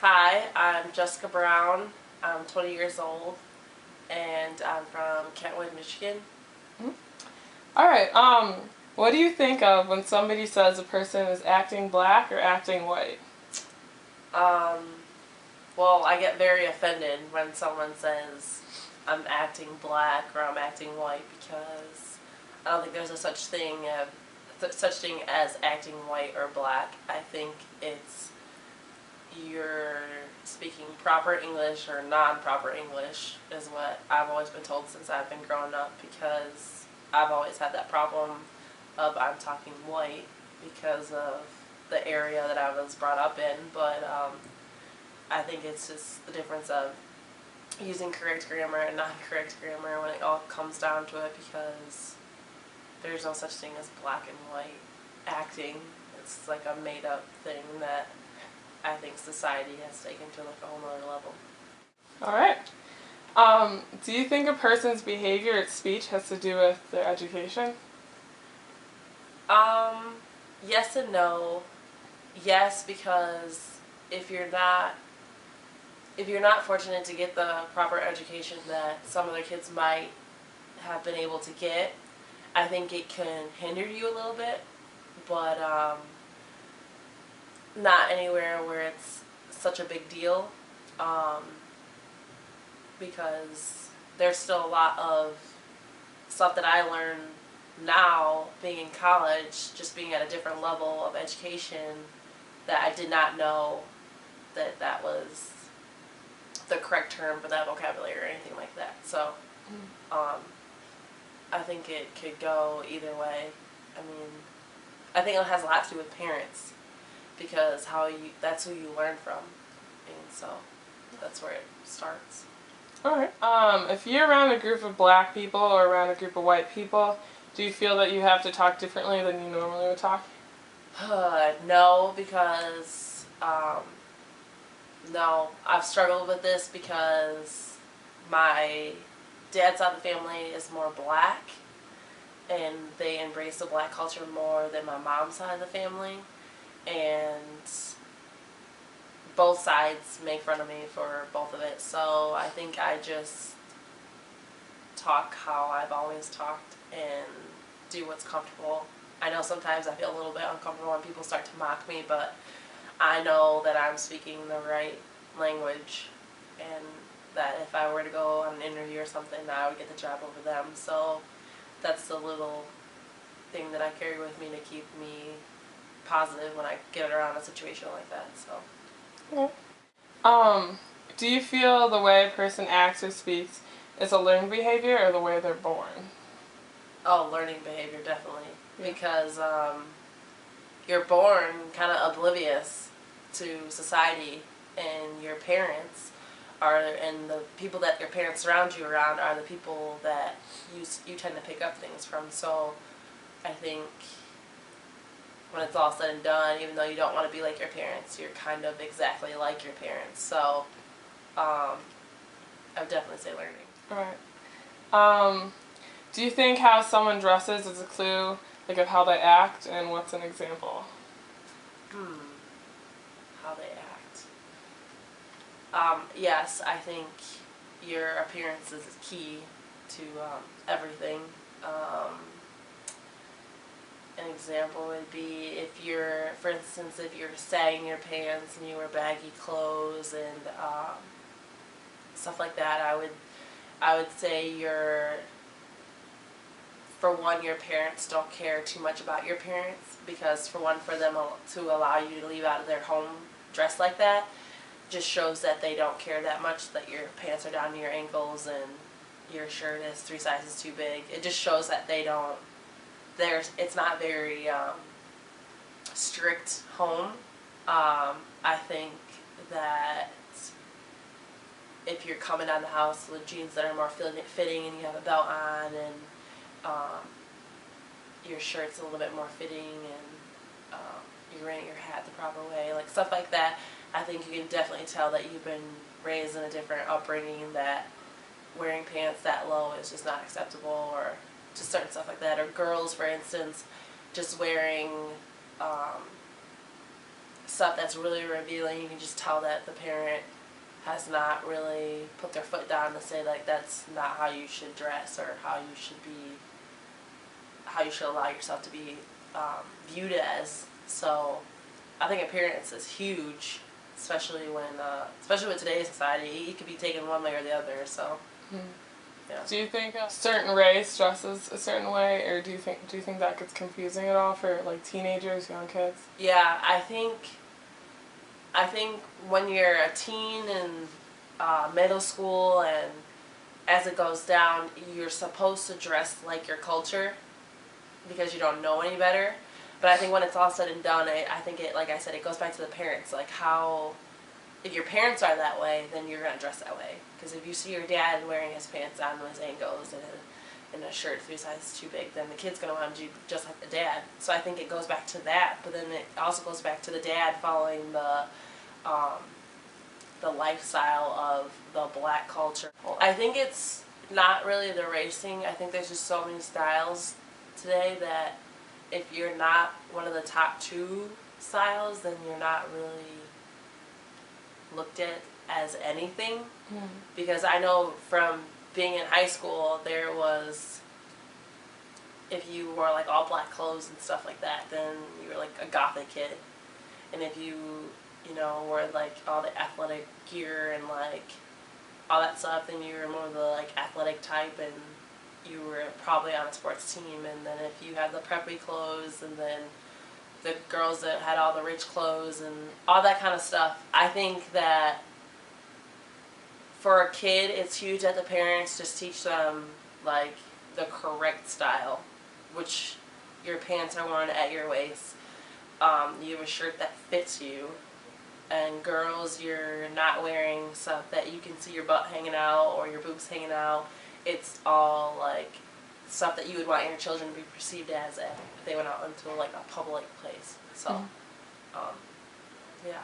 Hi, I'm Jessica Brown. I'm 20 years old, and I'm from Kentwood, Michigan. Alright, what do you think of when somebody says a person is acting black or acting white? Um, well, I get very offended when someone says I'm acting black or I'm acting white because I don't think there's a such thing as acting white or black. I think it's you're speaking proper English or non-proper English is what I've always been told since I've been growing up, because I've always had that problem of I'm talking white because of the area that I was brought up in. But I think it's just the difference of using correct grammar and non-correct grammar when it all comes down to it, because there's no such thing as black and white acting. It's like a made-up thing that I think society has taken to like a whole nother level. Alright. Do you think a person's behavior at speech has to do with their education? Um, yes and no. Yes, because if you're not if you're not fortunate to get the proper education that some other kids might have been able to get, I think it can hinder you a little bit, but not anywhere where it's such a big deal. Um, because there's still a lot of stuff that I learned now being in college, just being at a different level of education, that I did not know that was the correct term for that vocabulary or anything like that. So um, I think it could go either way. I mean, I think it has a lot to do with parents, because that's who you learn from, and so that's where it starts. Alright. If you're around a group of black people or around a group of white people, do you feel that you have to talk differently than you normally would talk? No, because no, I've struggled with this because my dad's side of the family is more black, and they embrace the black culture more than my mom's side of the family, and both sides make fun of me for both of it. So I think I just talk how I've always talked and do what's comfortable. I know sometimes I feel a little bit uncomfortable when people start to mock me, but I know that I'm speaking the right language, and that if I were to go on an interview or something, I would get the job over them. So that's the little thing that I carry with me to keep me positive when I get around a situation like that. So Okay. Um, do you feel the way a person acts or speaks is a learned behavior or the way they're born? oh, learning behavior definitely, Yeah. because you're born kind of oblivious to society, and your parents and the people that your parents surround you around are the people that you tend to pick up things from. So I think when it's all said and done, even though you don't want to be like your parents, you're kind of exactly like your parents. So I would definitely say learning. Alright. Do you think how someone dresses is a clue, like of how they act, and what's an example? How they act. Yes, I think your appearance is key to everything. An example would be if you're, for instance, if you're sagging your pants and you wear baggy clothes and stuff like that. I would say for one, your parents don't care too much about your appearance, because for one, for them to allow you to leave out of their home dressed like that just shows that they don't care that much, that your pants are down to your ankles and your shirt is 3 sizes too big. It just shows that they don't. It's not very strict home. I think that if you're coming out of the house with jeans that are more fitting and you have a belt on, and um, your shirt's a little bit more fitting, and you're wearing your hat the proper way, like stuff like that, I think you can definitely tell that you've been raised in a different upbringing, that wearing pants that low is just not acceptable, or just certain stuff like that. Or girls, for instance, just wearing um, stuff that's really revealing. You can just tell that the parent has not really put their foot down to say like that's not how you should dress or how you should be, how you should allow yourself to be viewed as. So I think appearance is huge, especially with today's society. It could be taken one way or the other. So yeah. Do you think a certain race dresses a certain way, or do you think that gets confusing at all for like teenagers, young kids? Yeah, I think when you're a teen in middle school and as it goes down, you're supposed to dress like your culture because you don't know any better. But I think when it's all said and done, I think it, like I said, it goes back to the parents. Like how, if your parents are that way, then you're gonna dress that way. Because if you see your dad wearing his pants down to his ankles and a shirt 3 sizes too big, then the kid's gonna want to do just like the dad. So I think it goes back to that. But then it also goes back to the dad following the lifestyle of the black culture. I think it's not really the racing. I think there's just so many styles today that if you're not one of the top 2 styles, then you're not really looked at as anything. Because I know from being in high school, there was, if you wore like all black clothes and stuff like that, then you were like a gothic kid. And if you wore like all the athletic gear and like all that stuff, then you were more of the like athletic type and you were probably on a sports team. And then if you had the preppy clothes and then the girls that had all the rich clothes and all that kind of stuff, I think that for a kid it's huge that the parents just teach them like the correct style, which your pants are worn at your waist, you have a shirt that fits you, and girls, you're not wearing stuff that you can see your butt hanging out or your boobs hanging out. It's all like stuff that you would want your children to be perceived as if they went out into like a public place. So, yeah.